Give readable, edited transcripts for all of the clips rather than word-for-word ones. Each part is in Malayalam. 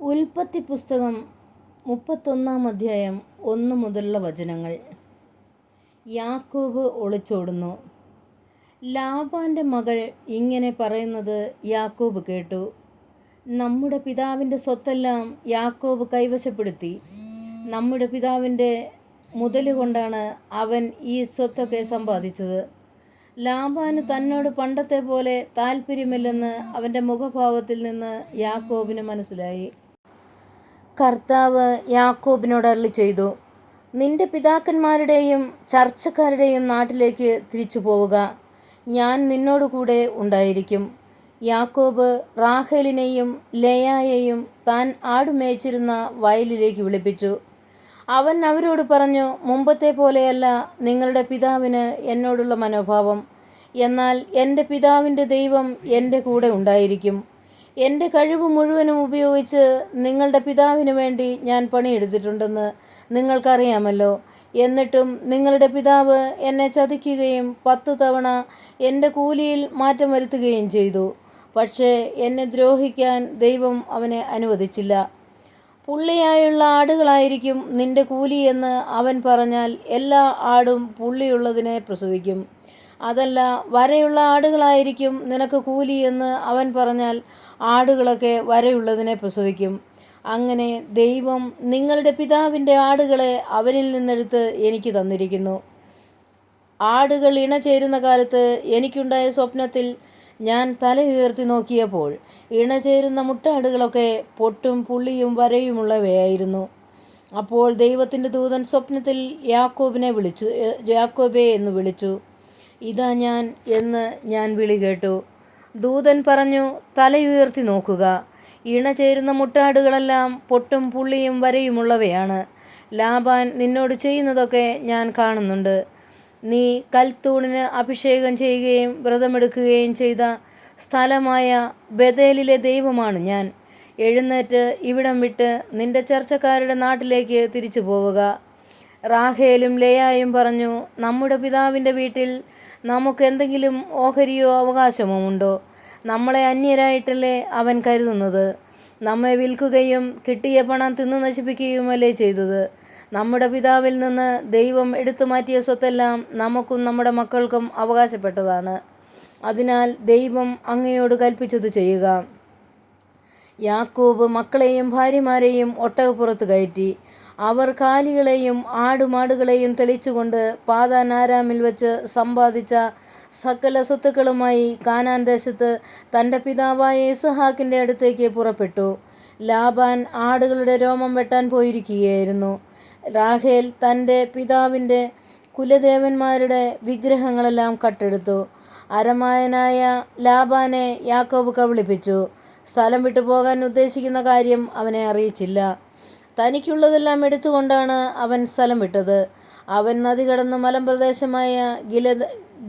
ഉൽപ്പത്തി പുസ്തകം 31 അധ്യായം 1 മുതലുള്ള വചനങ്ങൾ. യാക്കോബ് ഒളിച്ചോടുന്നു. ലാബാൻ്റെ മകൾ ഇങ്ങനെ പറയുന്നത് യാക്കോബ് കേട്ടു. നമ്മുടെ പിതാവിൻ്റെ സ്വത്തെല്ലാം യാക്കോബ് കൈവശപ്പെടുത്തി. നമ്മുടെ പിതാവിൻ്റെ മുതലുകൊണ്ടാണ് അവൻ ഈ സ്വത്തൊക്കെ സമ്പാദിച്ചത്. ലാബാന് തന്നോട് പണ്ടത്തെ പോലെ താല്പര്യമില്ലെന്ന് അവൻ്റെ മുഖഭാവത്തിൽ നിന്ന് യാക്കോബിന് മനസ്സിലായി. കർത്താവ് യാക്കോബിനോട് അരുളിച്ചെയ്തു, നിന്റെ പിതാക്കന്മാരുടെയും ചർച്ചക്കാരുടെയും നാട്ടിലേക്ക് തിരിച്ചു പോവുക. ഞാൻ നിന്നോട് കൂടെ ഉണ്ടായിരിക്കും. യാക്കോബ് റാഹേലിനെയും ലേയായെയും താൻ ആടുമേച്ചിരുന്ന വയലിലേക്ക് വിളിപ്പിച്ചു. അവൻ അവരോട് പറഞ്ഞു, മുമ്പത്തെ പോലെയല്ല നിങ്ങളുടെ പിതാവിന് എന്നോടുള്ള മനോഭാവം. എന്നാൽ എൻ്റെ പിതാവിൻ്റെ ദൈവം എൻ്റെ കൂടെ ഉണ്ടായിരിക്കും. എൻ്റെ കഴിവ് മുഴുവനും ഉപയോഗിച്ച് നിങ്ങളുടെ പിതാവിന് വേണ്ടി ഞാൻ പണിയെടുത്തിട്ടുണ്ടെന്ന് നിങ്ങൾക്കറിയാമല്ലോ. എന്നിട്ടും നിങ്ങളുടെ പിതാവ് എന്നെ ചതിക്കുകയും 10 തവണ എൻ്റെ കൂലിയിൽ മാറ്റം വരുത്തുകയും ചെയ്തു. പക്ഷേ എന്നെ ദ്രോഹിക്കാൻ ദൈവം അവനെ അനുവദിച്ചില്ല. പുള്ളിയായുള്ള ആടുകളായിരിക്കും നിന്റെ കൂലി എന്ന് അവൻ പറഞ്ഞാൽ എല്ലാ ആടും പുള്ളിയുള്ളതിനെ പ്രസവിക്കും. അതല്ല, വരയുള്ള ആടുകളായിരിക്കും നിനക്ക് കൂലി എന്ന് അവൻ പറഞ്ഞാൽ ആടുകളൊക്കെ വരയുള്ളതിനെ പ്രസവിക്കും. അങ്ങനെ ദൈവം നിങ്ങളുടെ പിതാവിൻ്റെ ആടുകളെ അവനിൽ നിന്നെടുത്ത് എനിക്ക് തന്നിരിക്കുന്നു. ആടുകൾ ഇണ ചേരുന്ന കാലത്ത് എനിക്കുണ്ടായ സ്വപ്നത്തിൽ ഞാൻ തല ഉയർത്തി നോക്കിയപ്പോൾ ഇണ ചേരുന്ന മുട്ടാടുകളൊക്കെ പൊട്ടും പുള്ളിയും വരയുമുള്ളവയായിരുന്നു. അപ്പോൾ ദൈവത്തിൻ്റെ ദൂതൻ സ്വപ്നത്തിൽ യാക്കോബേ എന്ന് വിളിച്ചു. ഇതാ ഞാൻ എന്ന് ഞാൻ വിളി കേട്ടു. ദൂതൻ പറഞ്ഞു, തലയുയർത്തി നോക്കുക. ഇണ ചേരുന്ന മുട്ടാടുകളെല്ലാം പൊട്ടും പുള്ളിയും വരയുമുള്ളവയാണ്. ലാബാൻ നിന്നോട് ചെയ്യുന്നതൊക്കെ ഞാൻ കാണുന്നുണ്ട്. നീ കൽത്തൂണിന് അഭിഷേകം ചെയ്യുകയും വ്രതമെടുക്കുകയും ചെയ്ത സ്ഥലമായ ബഥേലിലെ ദൈവമാണ് ഞാൻ. എഴുന്നേറ്റ് ഇവിടം വിട്ട് നിന്റെ ചർച്ചക്കാരുടെ നാട്ടിലേക്ക് തിരിച്ചു പോവുക. റാഹേലും ലേയായും പറഞ്ഞു, നമ്മുടെ പിതാവിൻ്റെ വീട്ടിൽ നമുക്ക് എന്തെങ്കിലും ഓഹരിയോ അവകാശമോ ഉണ്ടോ? നമ്മളെ അന്യരായിട്ടല്ലേ അവൻ കരുതുന്നത്. നമ്മെ വിൽക്കുകയും കിട്ടിയ പണം തിന്നു നശിപ്പിക്കുകയുമല്ലേ ചെയ്തത്. നമ്മുടെ പിതാവിൽ നിന്ന് ദൈവം എടുത്തു മാറ്റിയ സ്വത്തെല്ലാം നമുക്കും നമ്മുടെ മക്കൾക്കും അവകാശപ്പെട്ടതാണ്. അതിനാൽ ദൈവം അങ്ങയോട് കൽപ്പിച്ചത് ചെയ്യുക. യാക്കോബ് മക്കളെയും ഭാര്യമാരെയും ഒട്ടകപ്പുറത്ത് കയറ്റി. അവർ കാലികളെയും ആടുമാടുകളെയും തെളിച്ചുകൊണ്ട് പാദാൻ ആരാമിൽ വെച്ച് സമ്പാദിച്ച സകല സ്വത്തുക്കളുമായി കാനാൻ ദേശത്ത് തൻ്റെ പിതാവായ ഇസ്ഹാക്കിൻ്റെ അടുത്തേക്ക് പുറപ്പെട്ടു. ലാബാൻ ആടുകളുടെ രോമം വെട്ടാൻ പോയിരിക്കുകയായിരുന്നു. റാഹേൽ തൻ്റെ പിതാവിൻ്റെ കുലദേവന്മാരുടെ വിഗ്രഹങ്ങളെല്ലാം കട്ടെടുത്തു. അരമായനായ ലാബാനെ യാക്കോബ് കബളിപ്പിച്ചു. സ്ഥലം വിട്ടു പോകാൻ ഉദ്ദേശിക്കുന്ന കാര്യം അവനെ അറിയിച്ചില്ല. തനിക്കുള്ളതെല്ലാം എടുത്തുകൊണ്ടാണ് അവൻ സ്ഥലം വിട്ടത്. അവൻ നദി കടന്ന് മലമ്പ്രദേശമായ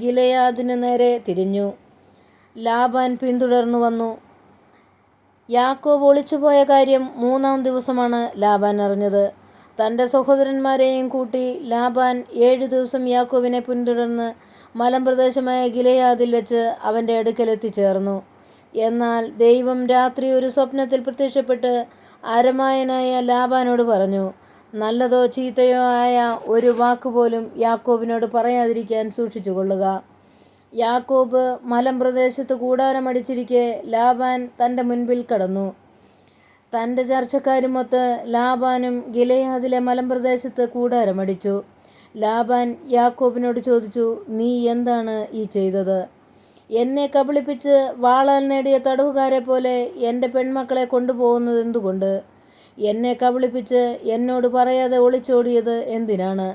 ഗിലെയാദിന് നേരെ തിരിഞ്ഞു. ലാബാൻ പിന്തുടർന്നു വന്നു. യാക്കോബ് ഒളിച്ചുപോയ കാര്യം 3-ാം ദിവസമാണ് ലാബാൻ അറിഞ്ഞത്. തൻ്റെ സഹോദരന്മാരെയും കൂട്ടി ലാബാൻ 7 ദിവസം യാക്കോബിനെ പിന്തുടർന്ന് മലമ്പ്രദേശമായ ഗിലെയാദിൽ വെച്ച് അവൻ്റെ അടുക്കലെത്തിച്ചേർന്നു. എന്നാൽ ദൈവം രാത്രി ഒരു സ്വപ്നത്തിൽ പ്രത്യക്ഷപ്പെട്ട് അരമായനായ ലാബാനോട് പറഞ്ഞു, നല്ലതോ ചീത്തയോ ആയ ഒരു വാക്കുപോലും യാക്കോബിനോട് പറയാതിരിക്കാൻ സൂക്ഷിച്ചു കൊള്ളുക. യാക്കോബ് മലമ്പ്രദേശത്ത് കൂടാരമടിച്ചിരിക്കെ ലാബാൻ തൻ്റെ മുൻപിൽ കടന്നു. തൻ്റെ ചർച്ചക്കാരുമൊത്ത് ലാബാനും ഗിലെയാദിലെ മലമ്പ്രദേശത്ത് കൂടാരമടിച്ചു. ലാബാൻ യാക്കോബിനോട് ചോദിച്ചു, നീ എന്താണ് ഈ ചെയ്തത്? എന്നെ കബളിപ്പിച്ച് വാളാൽ നേടിയ തടവുകാരെ പോലെ എൻ്റെ പെൺമക്കളെ കൊണ്ടുപോകുന്നത് എന്തുകൊണ്ട്? എന്നെ കബളിപ്പിച്ച് എന്നോട് പറയാതെ ഒളിച്ചോടിയത് എന്തിനാണ്?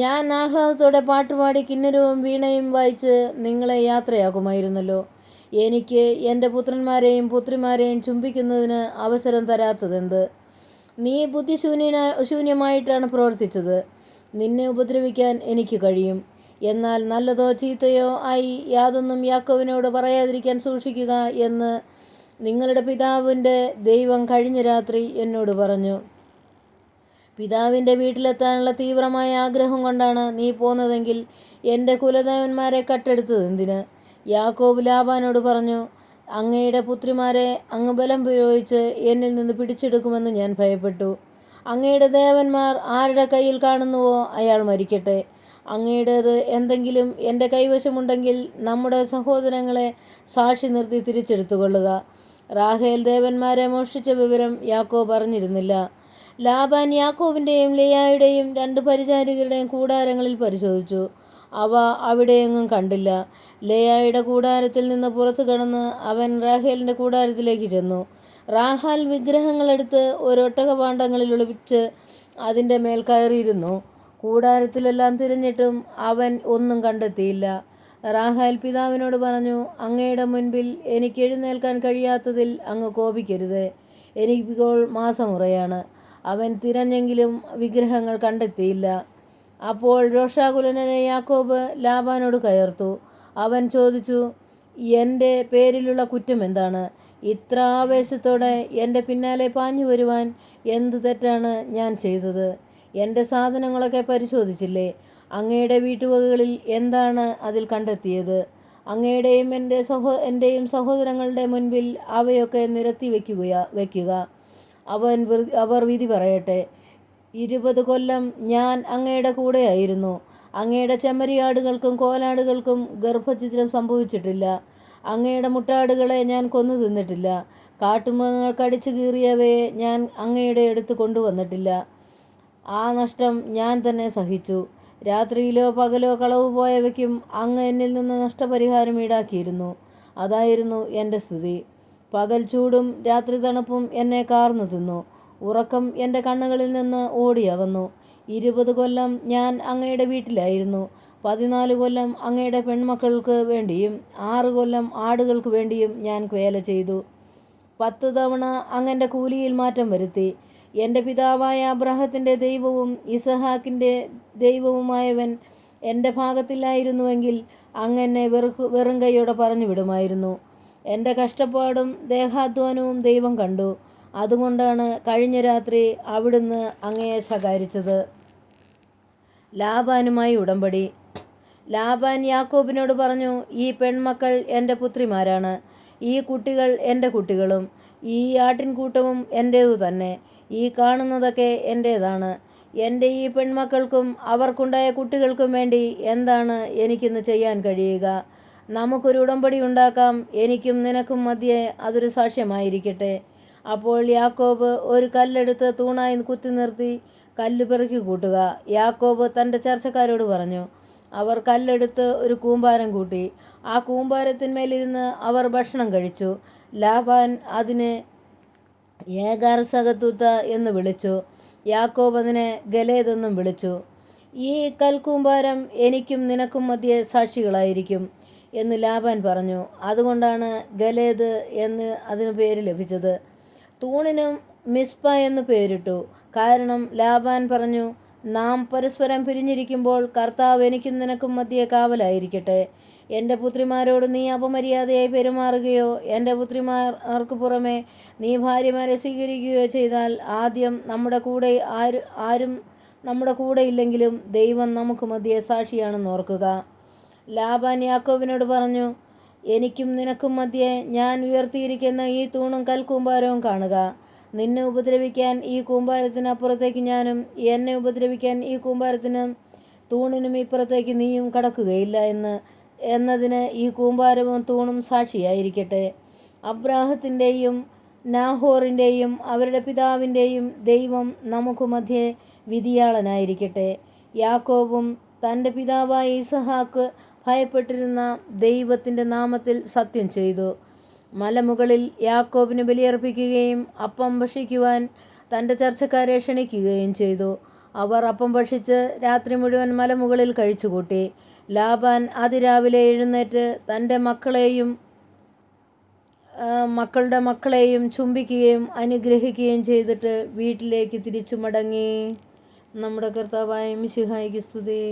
ഞാൻ ആഹ്ലാദത്തോടെ പാട്ടുപാടി കിന്നരവും വീണയും വായിച്ച് നിങ്ങളെ യാത്രയാക്കുമായിരുന്നല്ലോ. എനിക്ക് എൻ്റെ പുത്രന്മാരെയും പുത്രിമാരെയും ചുംബിക്കുന്നതിന് അവസരം തരാത്തതെന്ത്? നീ ബുദ്ധിശൂന്യമായിട്ടാണ് പ്രവർത്തിച്ചത്. നിന്നെ ഉപദ്രവിക്കാൻ എനിക്ക് കഴിയും. എന്നാൽ നല്ലതോ ചീത്തയോ ആയി യാതൊന്നും യാക്കോബിനോട് പറയാതിരിക്കാൻ സൂക്ഷിക്കുക എന്ന് നിങ്ങളുടെ പിതാവിൻ്റെ ദൈവം കഴിഞ്ഞ രാത്രി എന്നോട് പറഞ്ഞു. പിതാവിൻ്റെ വീട്ടിലെത്താനുള്ള തീവ്രമായ ആഗ്രഹം കൊണ്ടാണ് നീ പോന്നതെങ്കിൽ എൻ്റെ കുലദേവന്മാരെ കട്ടെടുത്തത് എന്തിന്? യാക്കോബ് ലാബാനോട് പറഞ്ഞു, അങ്ങയുടെ പുത്രിമാരെ അങ്ങ് ബലം പ്രയോഗിച്ച് എന്നിൽ നിന്ന് പിടിച്ചെടുക്കുമെന്ന് ഞാൻ ഭയപ്പെട്ടു. അങ്ങയുടെ ദേവന്മാർ ആരുടെ കയ്യിൽ കാണുന്നുവോ അയാൾ മരിക്കട്ടെ. അങ്ങയുടേത് എന്തെങ്കിലും എൻ്റെ കൈവശമുണ്ടെങ്കിൽ നമ്മുടെ സഹോദരങ്ങളെ സാക്ഷി നിർത്തി തിരിച്ചെടുത്തുകൊള്ളുക. റാഹേൽ ദേവന്മാരെ മോഷ്ടിച്ച വിവരം യാക്കോബ് അറിഞ്ഞിരുന്നില്ല. ലാബാൻ യാക്കോബിൻ്റെയും ലേയായുടെയും 2 പരിചാരികരുടെയും കൂടാരങ്ങളിൽ പരിശോധിച്ചു. അവ അവിടെയെങ്ങും കണ്ടില്ല. ലേയായുടെ കൂടാരത്തിൽ നിന്ന് പുറത്തു കടന്ന് അവൻ റാഹേലിൻ്റെ കൂടാരത്തിലേക്ക് ചെന്നു. റാഹാൽ വിഗ്രഹങ്ങളെടുത്ത് ഒട്ടകപാണ്ഡങ്ങളിൽ ഒളിപ്പിച്ച് അതിൻ്റെ മേൽ കയറിയിരുന്നു. കൂടാരത്തിലെല്ലാം തിരഞ്ഞിട്ടും അവൻ ഒന്നും കണ്ടെത്തിയില്ല. റാഹാൽ പിതാവിനോട് പറഞ്ഞു, അങ്ങയുടെ മുൻപിൽ എനിക്ക് എഴുന്നേൽക്കാൻ കഴിയാത്തതിൽ അങ്ങ് കോപിക്കരുത്. എനിക്കിപ്പോൾ മാസമുറയാണ്. അവൻ തിരഞ്ഞെങ്കിലും വിഗ്രഹങ്ങൾ കണ്ടെത്തിയില്ല. അപ്പോൾ രോഷാകുലനായ യാക്കോബ് ലാബാനോട് കയർത്തു. അവൻ ചോദിച്ചു, എൻ്റെ പേരിലുള്ള കുറ്റം എന്താണ്? ഇത്ര ആവേശത്തോടെ എൻ്റെ പിന്നാലെ പാഞ്ഞു വരുവാൻ എന്ത് തെറ്റാണ് ഞാൻ ചെയ്തത്? എൻ്റെ സാധനങ്ങളൊക്കെ പരിശോധിച്ചില്ലേ? അങ്ങയുടെ വീട്ടുവകകളിൽ എന്താണ് അതിൽ കണ്ടെത്തിയത്? അങ്ങയുടെയും എൻ്റെയും സഹോദരങ്ങളുടെ മുൻപിൽ അവയൊക്കെ നിരത്തി വയ്ക്കുക. അവർ വിധി പറയട്ടെ. 20 കൊല്ലം ഞാൻ അങ്ങയുടെ കൂടെയായിരുന്നു. അങ്ങയുടെ ചെമ്മരിയാടുകൾക്കും കോലാടുകൾക്കും ഗർഭഛിദ്രം സംഭവിച്ചിട്ടില്ല. അങ്ങയുടെ മുട്ടാടുകളെ ഞാൻ കൊന്നു തിന്നിട്ടില്ല. കാട്ടുമൃഗങ്ങൾ കടിച്ചു കീറിയവയെ ഞാൻ അങ്ങയുടെ അടുത്ത് കൊണ്ടുവന്നിട്ടില്ല. ആ നഷ്ടം ഞാൻ തന്നെ സഹിച്ചു. രാത്രിയിലോ പകലോ കളവ് പോയവയ്ക്കും അങ്ങ് എന്നിൽ നിന്ന് നഷ്ടപരിഹാരം ഈടാക്കിയിരുന്നു. അതായിരുന്നു എൻ്റെ സ്ഥിതി. പകൽ ചൂടും രാത്രി തണുപ്പും എന്നെ കാർന്നു തിന്നു. ഉറക്കം എൻ്റെ കണ്ണുകളിൽ നിന്ന് ഓടിയകന്നു. 20 കൊല്ലം ഞാൻ അങ്ങയുടെ വീട്ടിലായിരുന്നു. 14 കൊല്ലം അങ്ങയുടെ പെൺമക്കൾക്ക് വേണ്ടിയും 6 കൊല്ലം ആടുകൾക്ക് വേണ്ടിയും ഞാൻ വേല ചെയ്തു. 10 തവണ അങ്ങൻ്റെ കൂലിയിൽ മാറ്റം വരുത്തി. എൻ്റെ പിതാവായ അബ്രാഹത്തിൻ്റെ ദൈവവും ഇസഹാക്കിൻ്റെ ദൈവവുമായവൻ എൻ്റെ ഭാഗത്തില്ലായിരുന്നുവെങ്കിൽ അങ്ങെന്നെ വെറും കൈയോടെ പറഞ്ഞു വിടുമായിരുന്നു. എൻ്റെ കഷ്ടപ്പാടും ദേഹാധ്വാനവും ദൈവം കണ്ടു. അതുകൊണ്ടാണ് കഴിഞ്ഞ രാത്രി അവിടുന്ന് അങ്ങയെ ശകാരിച്ചത്. ലാബാനുമായി ഉടമ്പടി. ലാബാൻ യാക്കോബിനോട് പറഞ്ഞു, ഈ പെൺമക്കൾ എൻ്റെ പുത്രിമാരാണ്. ഈ കുട്ടികൾ എൻ്റെ കുട്ടികളും ഈ ആട്ടിൻകൂട്ടവും എൻ്റേതു തന്നെ. ഈ കാണുന്നതൊക്കെ എൻ്റേതാണ്. എൻ്റെ ഈ പെൺമക്കൾക്കും അവർക്കുണ്ടായ കുട്ടികൾക്കും വേണ്ടി എന്താണ് എനിക്കിന്ന് ചെയ്യാൻ കഴിയുക? നമുക്കൊരു ഉടമ്പടി ഉണ്ടാക്കാം. എനിക്കും നിനക്കും മധ്യേ അതൊരു സാക്ഷ്യമായിരിക്കട്ടെ. അപ്പോൾ യാക്കോബ് ഒരു കല്ലെടുത്ത് തൂണായി കുത്തി നിർത്തി കല്ല് പെറുക്കി കൂട്ടുക. യാക്കോബ് തൻ്റെ ചർച്ചക്കാരോട് പറഞ്ഞു. അവർ കല്ലെടുത്ത് ഒരു കൂമ്പാരം കൂട്ടി. ആ കൂമ്പാരത്തിന്മേലിരുന്ന് അവർ ഭക്ഷണം കഴിച്ചു. ലാബാൻ അതിനെ ഏഗാർ സഹത്തുത്ത എന്ന് വിളിച്ചു. യാക്കോബ് അതിനെ ഗലേദെന്നും വിളിച്ചു. ഈ കൽക്കൂമ്പാരം എനിക്കും നിനക്കും മധ്യേ സാക്ഷികളായിരിക്കും എന്ന് ലാബാൻ പറഞ്ഞു. അതുകൊണ്ടാണ് ഗലേദ് എന്ന് അതിന് പേര് ലഭിച്ചത്. തൂണിനും മിസ്പ എന്ന് പേരിട്ടു. കാരണം ലാബാൻ പറഞ്ഞു, നാം പരസ്പരം പിരിഞ്ഞിരിക്കുമ്പോൾ കർത്താവ് എനിക്കും നിനക്കും മധ്യേ കാവലായിരിക്കട്ടെ. എൻ്റെ പുത്രിമാരോട് നീ അപമര്യാദയായി പെരുമാറുകയോ എൻ്റെ പുത്രിമാർക്ക് പുറമെ നീ ഭാര്യമാരെ സ്വീകരിക്കുകയോ ചെയ്താൽ ആദ്യം ആരും നമ്മുടെ കൂടെ ഇല്ലെങ്കിലും ദൈവം നമുക്ക് മധ്യേ സാക്ഷിയാണെന്ന് ഓർക്കുക. ലാബാൻ യാക്കോബിനോട് പറഞ്ഞു, എനിക്കും നിനക്കും മധ്യേ ഞാൻ ഉയർത്തിയിരിക്കുന്ന ഈ തൂണും കൽക്കൂമ്പാരവും കാണുക. നിന്നെ ഉപദ്രവിക്കാൻ ഈ കൂമ്പാരത്തിന് അപ്പുറത്തേക്ക് ഞാനും എന്നെ ഉപദ്രവിക്കാൻ ഈ കൂമ്പാരത്തിനും തൂണിനും ഇപ്പുറത്തേക്ക് നീയും കടക്കുകയില്ല എന്നതിന് ഈ കൂമ്പാരവും തൂണും സാക്ഷിയായിരിക്കട്ടെ. അബ്രാഹത്തിൻ്റെയും നാഹോറിൻ്റെയും അവരുടെ പിതാവിൻ്റെയും ദൈവം നമുക്ക് മധ്യേ വിധിയാളനായിരിക്കട്ടെ. യാക്കോബും തൻ്റെ പിതാവായ ഇസഹാക്ക് ഭയപ്പെട്ടിരുന്ന ദൈവത്തിൻ്റെ നാമത്തിൽ സത്യം ചെയ്തു. മലമുകളിൽ യാക്കോബിന് ബലിയർപ്പിക്കുകയും അപ്പം ഭക്ഷിക്കുവാൻ തൻ്റെ ചർച്ചക്കാരെ ക്ഷണിക്കുകയും ചെയ്തു. അവർ അപ്പം ഭക്ഷിച്ച് രാത്രി മുഴുവൻ മലമുകളിൽ കഴിച്ചുകൂട്ടി. ലാബാൻ അതിരാവിലെ എഴുന്നേറ്റ് തൻ്റെ മക്കളുടെ മക്കളെയും ചുംബിക്കുകയും അനുഗ്രഹിക്കുകയും ചെയ്തിട്ട് വീട്ടിലേക്ക് തിരിച്ചു മടങ്ങി. നമ്മുടെ കർത്താവായ മിശിഹായ്ക്ക് സ്തുതി.